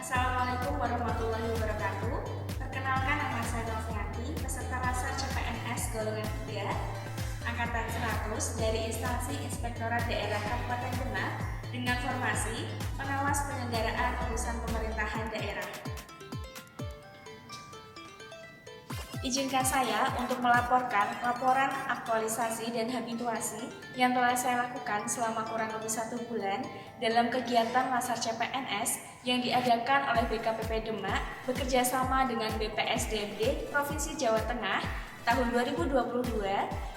Assalamualaikum warahmatullahi wabarakatuh. Perkenalkan, nama saya Novianti, peserta Laser CPNS golongan 3, angkatan 100 dari instansi Inspektorat Daerah Kabupaten Demak dengan formasi pengawas penyelenggaraan urusan pemerintahan daerah. Izinkan saya untuk melaporkan laporan aktualisasi dan habituasi yang telah saya lakukan selama kurang lebih 1 bulan dalam kegiatan Laser CPNS yang diadakan oleh BKPP Demak bekerjasama dengan BPSDMD Provinsi Jawa Tengah tahun 2022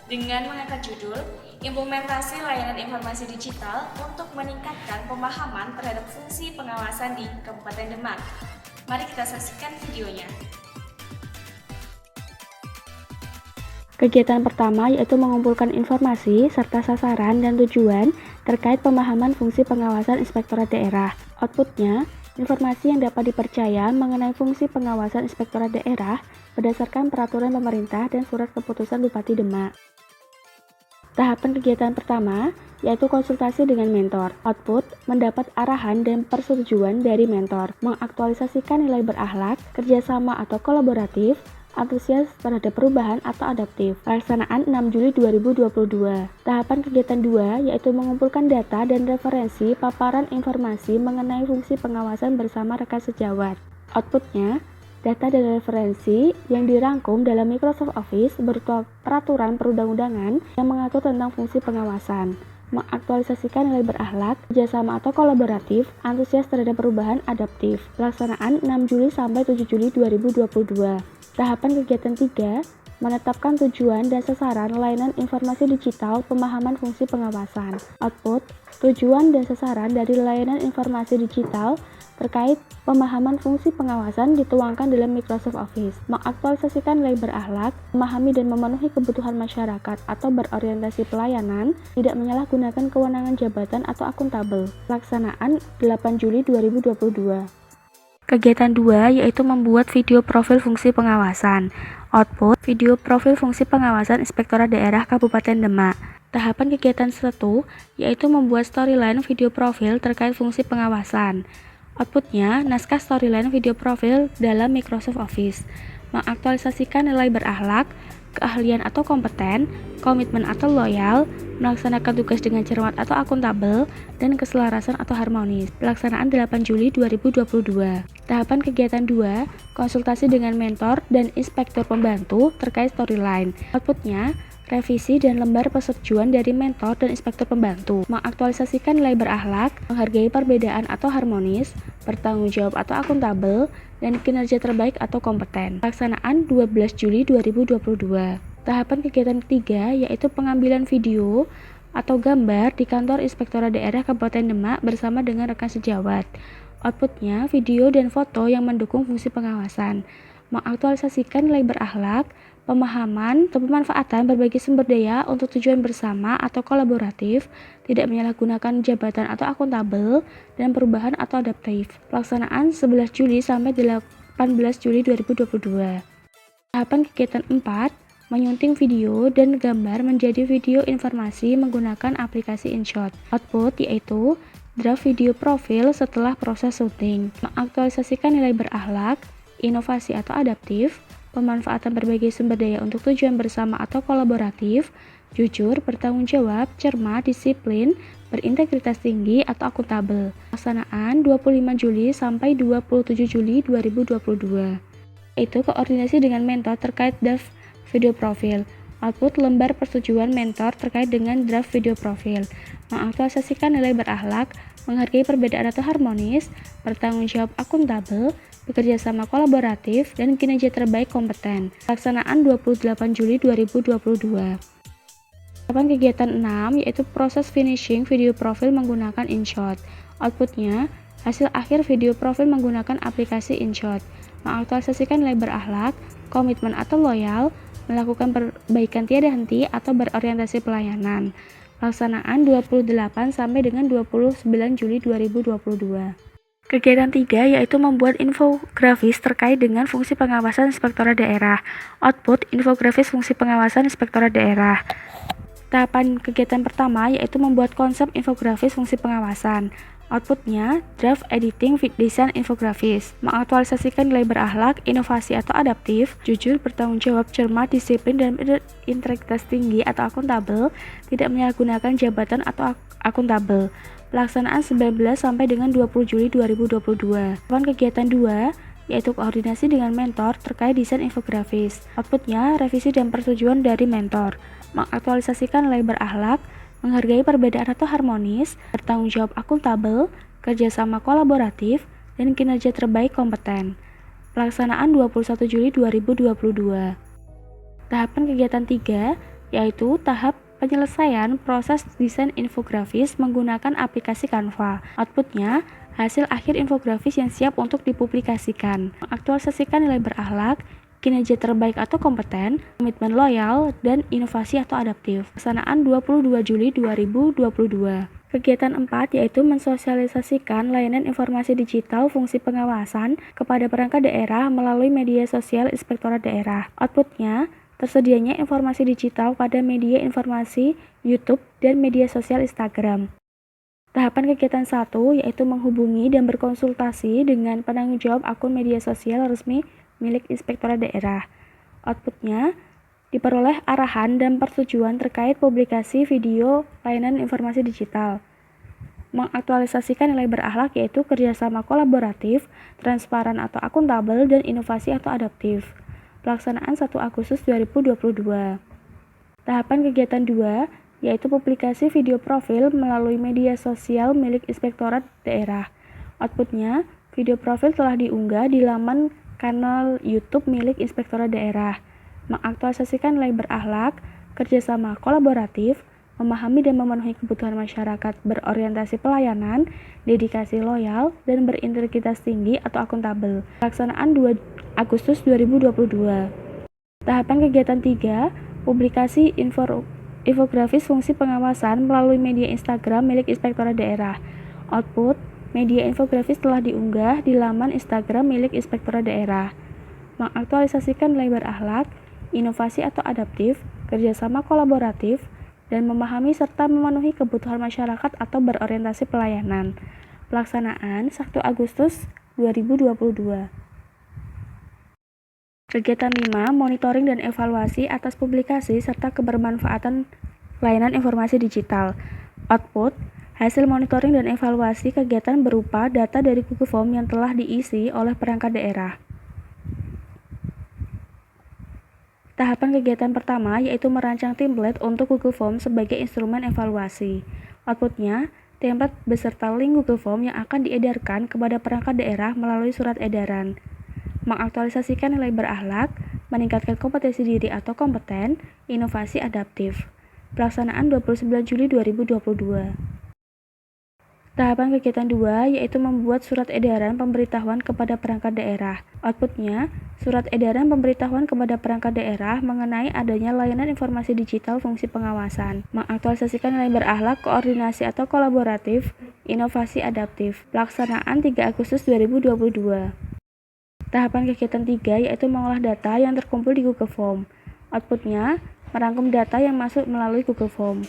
dengan mengangkat judul Implementasi Layanan Informasi Digital untuk meningkatkan pemahaman terhadap fungsi pengawasan di Kabupaten Demak. Mari kita saksikan videonya. Kegiatan pertama yaitu mengumpulkan informasi serta sasaran dan tujuan terkait pemahaman fungsi pengawasan Inspektorat Daerah. Outputnya, informasi yang dapat dipercaya mengenai fungsi pengawasan Inspektorat Daerah berdasarkan peraturan pemerintah dan surat keputusan Bupati Demak. Tahapan kegiatan pertama yaitu konsultasi dengan mentor. Output, mendapat arahan dan persetujuan dari mentor, mengaktualisasikan nilai berakhlak, kerjasama atau kolaboratif, antusias terhadap perubahan atau adaptif. Pelaksanaan 6 Juli 2022. Tahapan kegiatan 2 yaitu mengumpulkan data dan referensi paparan informasi mengenai fungsi pengawasan bersama rekan sejawat. Outputnya, data dan referensi yang dirangkum dalam Microsoft Office berupa peraturan perundang-undangan yang mengatur tentang fungsi pengawasan, mengaktualisasikan nilai berakhlak, kerjasama atau kolaboratif, antusias terhadap perubahan adaptif. Pelaksanaan 6 Juli sampai 7 Juli 2022. Tahapan kegiatan 3, menetapkan tujuan dan sasaran layanan informasi digital pemahaman fungsi pengawasan. Output, tujuan dan sasaran dari layanan informasi digital terkait pemahaman fungsi pengawasan dituangkan dalam Microsoft Office, mengaktualisasikan nilai berakhlak, memahami dan memenuhi kebutuhan masyarakat atau berorientasi pelayanan, tidak menyalahgunakan kewenangan jabatan atau akuntabel. Pelaksanaan 8 Juli 2022. Kegiatan 2 yaitu membuat video profil fungsi pengawasan. Output, video profil fungsi pengawasan Inspektorat Daerah Kabupaten Demak. Tahapan kegiatan 1 yaitu membuat storyline video profil terkait fungsi pengawasan. Outputnya, naskah storyline video profil dalam Microsoft Office, mengaktualisasikan nilai berakhlak, keahlian atau kompeten, komitmen atau loyal, melaksanakan tugas dengan cermat atau akuntabel, dan keselarasan atau harmonis. Pelaksanaan 8 Juli 2022. Tahapan kegiatan 2, konsultasi dengan mentor dan inspektur pembantu terkait storyline. Outputnya, revisi dan lembar persetujuan dari mentor dan inspektur pembantu, mengaktualisasikan nilai berakhlak, menghargai perbedaan atau harmonis, bertanggung jawab atau akuntabel, dan kinerja terbaik atau kompeten. Pelaksanaan 12 Juli 2022. Tahapan kegiatan ketiga yaitu pengambilan video atau gambar di kantor Inspektorat Daerah Kabupaten Demak bersama dengan rekan sejawat. Outputnya, video dan foto yang mendukung fungsi pengawasan, mengaktualisasikan nilai berakhlak, pemahaman atau pemanfaatan berbagai sumber daya untuk tujuan bersama atau kolaboratif, tidak menyalahgunakan jabatan atau akuntabel, dan perubahan atau adaptif. Pelaksanaan 11 Juli sampai 18 Juli 2022. Tahapan kegiatan 4, menyunting video dan gambar menjadi video informasi menggunakan aplikasi InShot. Output yaitu draft video profil setelah proses syuting, mengaktualisasikan nilai berakhlak, inovasi atau adaptif, pemanfaatan berbagai sumber daya untuk tujuan bersama atau kolaboratif, jujur, bertanggung jawab, cermat, disiplin, berintegritas tinggi atau akuntabel. Pelaksanaan 25 Juli sampai 27 Juli 2022. Yaitu koordinasi dengan mentor terkait draft video profil. Output, lembar persetujuan mentor terkait dengan draft video profil, mengaktualisasikan nilai berakhlak, menghargai perbedaan atau harmonis, bertanggung jawab akuntabel, bekerja sama kolaboratif, dan kinerja terbaik kompeten. Pelaksanaan 28 Juli 2022. Tahapan kegiatan 6 yaitu proses finishing video profil menggunakan InShot. Outputnya, hasil akhir video profil menggunakan aplikasi InShot, mengaktualisasikan nilai berakhlak, komitmen atau loyal, melakukan perbaikan tiada henti atau berorientasi pelayanan. Pelaksanaan 28 sampai dengan 29 Juli 2022. Kegiatan 3 yaitu membuat infografis terkait dengan fungsi pengawasan Inspektorat Daerah. Output, infografis fungsi pengawasan Inspektorat Daerah. Tahapan kegiatan pertama yaitu membuat konsep infografis fungsi pengawasan. Outputnya, draft editing desain infografis, mengaktualisasikan nilai berakhlak, inovasi atau adaptif, jujur, bertanggung jawab, cermat, disiplin, dan berintegritas tinggi atau akuntabel, tidak menyalahgunakan jabatan atau akuntabel. Pelaksanaan 19 sampai dengan 20 Juli 2022. Kegiatan 2 yaitu koordinasi dengan mentor terkait desain infografis. Outputnya, revisi dan persetujuan dari mentor, mengaktualisasikan nilai berakhlak, menghargai perbedaan atau harmonis, bertanggung jawab akuntabel, kerjasama kolaboratif, dan kinerja terbaik kompeten. Pelaksanaan 21 Juli 2022. Tahapan kegiatan 3 yaitu tahap penyelesaian proses desain infografis menggunakan aplikasi Canva. Outputnya, hasil akhir infografis yang siap untuk dipublikasikan. Mengaktualisasikan nilai berakhlak, kinerja terbaik atau kompeten, komitmen loyal, dan inovasi atau adaptif. Pelaksanaan 22 Juli 2022. Kegiatan 4 yaitu mensosialisasikan layanan informasi digital fungsi pengawasan kepada perangkat daerah melalui media sosial Inspektorat Daerah. Outputnya, tersedianya informasi digital pada media informasi YouTube dan media sosial Instagram. Tahapan kegiatan 1 yaitu menghubungi dan berkonsultasi dengan penanggung jawab akun media sosial resmi milik Inspektorat Daerah. Outputnya, diperoleh arahan dan persetujuan terkait publikasi video layanan informasi digital. Mengaktualisasikan nilai berakhlak yaitu kerjasama kolaboratif, transparan atau akuntabel, dan inovasi atau adaptif. Pelaksanaan 1 Agustus 2022. Tahapan kegiatan 2 yaitu publikasi video profil melalui media sosial milik Inspektorat Daerah. Outputnya, video profil telah diunggah di laman kanal YouTube milik Inspektorat Daerah, mengaktualisasikan nilai berakhlak, kerjasama kolaboratif, memahami dan memenuhi kebutuhan masyarakat, berorientasi pelayanan, dedikasi loyal, dan berintegritas tinggi atau akuntabel. Pelaksanaan 2 Agustus 2022. Tahapan kegiatan 3, publikasi infografis fungsi pengawasan melalui media Instagram milik Inspektorat Daerah. Output, media infografis telah diunggah di laman Instagram milik Inspektorat Daerah. Mengaktualisasikan nilai berakhlak, inovasi atau adaptif, kerjasama kolaboratif, dan memahami serta memenuhi kebutuhan masyarakat atau berorientasi pelayanan. Pelaksanaan 1 Agustus 2022. Kegiatan 5, monitoring dan evaluasi atas publikasi serta kebermanfaatan layanan informasi digital. Output, hasil monitoring dan evaluasi kegiatan berupa data dari Google Form yang telah diisi oleh perangkat daerah. Tahapan kegiatan pertama yaitu merancang template untuk Google Form sebagai instrumen evaluasi. Outputnya, template beserta link Google Form yang akan diedarkan kepada perangkat daerah melalui surat edaran. Mengaktualisasikan nilai berakhlak, meningkatkan kompetensi diri atau kompeten, inovasi adaptif. Pelaksanaan 29 Juli 2022. Tahapan kegiatan 2 yaitu membuat surat edaran pemberitahuan kepada perangkat daerah. Outputnya, surat edaran pemberitahuan kepada perangkat daerah mengenai adanya layanan informasi digital fungsi pengawasan, mengaktualisasikan nilai berakhlak, koordinasi atau kolaboratif, inovasi adaptif. Pelaksanaan 3 Agustus 2022. Tahapan kegiatan 3 yaitu mengolah data yang terkumpul di Google Form. Outputnya, merangkum data yang masuk melalui Google Form.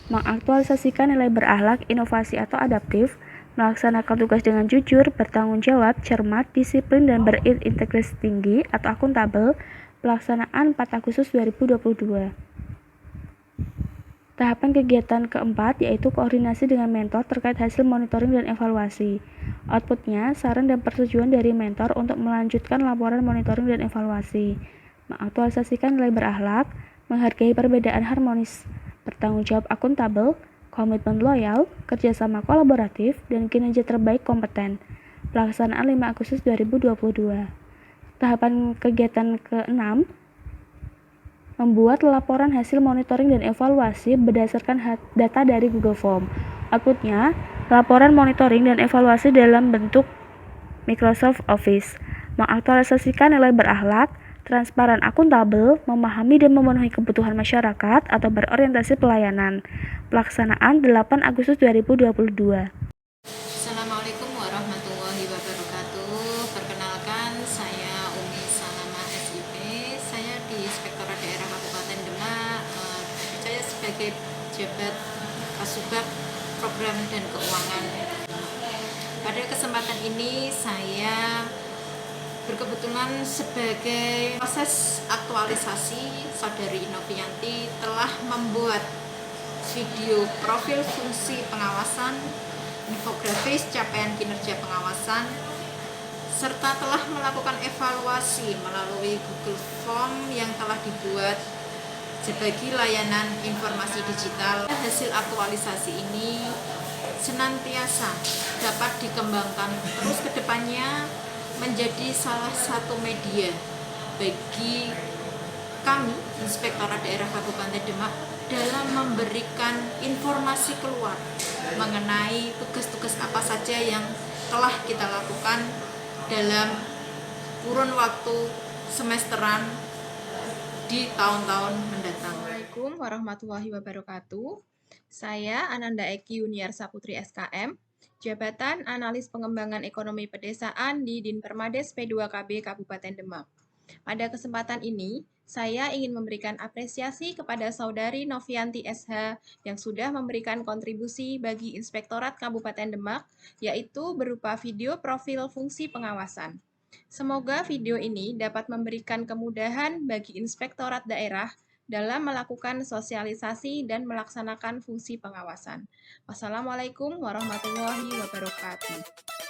Mengaktualisasikan nilai berakhlak, inovasi atau adaptif, melaksanakan tugas dengan jujur, bertanggung jawab, cermat, disiplin, dan berintegritas tinggi atau akuntabel. Pelaksanaan 4 Agustus 2022. Tahapan kegiatan keempat yaitu koordinasi dengan mentor terkait hasil monitoring dan evaluasi. Outputnya, saran dan persetujuan dari mentor untuk melanjutkan laporan monitoring dan evaluasi. Mengaktualisasikan nilai berakhlak, menghargai perbedaan harmonis, bertanggung jawab akuntabel, komitmen loyal, kerjasama kolaboratif, dan kinerja terbaik kompeten. Pelaksanaan 5 Agustus 2022. Tahapan kegiatan ke-6, membuat laporan hasil monitoring dan evaluasi berdasarkan data dari Google Form. Outputnya, laporan monitoring dan evaluasi dalam bentuk Microsoft Office. Mengaktualisasikan nilai berakhlak, transparan akuntabel, memahami dan memenuhi kebutuhan masyarakat atau berorientasi pelayanan. Pelaksanaan 8 Agustus 2022. Assalamualaikum warahmatullahi wabarakatuh. Perkenalkan, saya Umi Salamah SIP. Saya di Inspektorat Daerah Kabupaten Demak, saya sebagai jabat Kasubag Program dan Keuangan. Pada kesempatan ini saya berkebetulan sebagai proses aktualisasi, Saudari Novianti telah membuat video profil fungsi pengawasan, infografis capaian kinerja pengawasan, serta telah melakukan evaluasi melalui Google Form yang telah dibuat sebagai layanan informasi digital. Hasil aktualisasi ini senantiasa dapat dikembangkan terus ke depannya menjadi salah satu media bagi kami, Inspektorat Daerah Kabupaten Demak, dalam memberikan informasi keluar mengenai tugas-tugas apa saja yang telah kita lakukan dalam kurun waktu semesteran di tahun-tahun mendatang. Assalamualaikum warahmatullahi wabarakatuh. Saya Ananda Eki Yuniarsa Putri SKM, Jabatan Analis Pengembangan Ekonomi Pedesaan di Dinpermades P2KB Kabupaten Demak. Pada kesempatan ini, saya ingin memberikan apresiasi kepada Saudari Novianti SH yang sudah memberikan kontribusi bagi Inspektorat Kabupaten Demak, yaitu berupa video profil fungsi pengawasan. Semoga video ini dapat memberikan kemudahan bagi Inspektorat Daerah dalam melakukan sosialisasi dan melaksanakan fungsi pengawasan. Wassalamualaikum warahmatullahi wabarakatuh.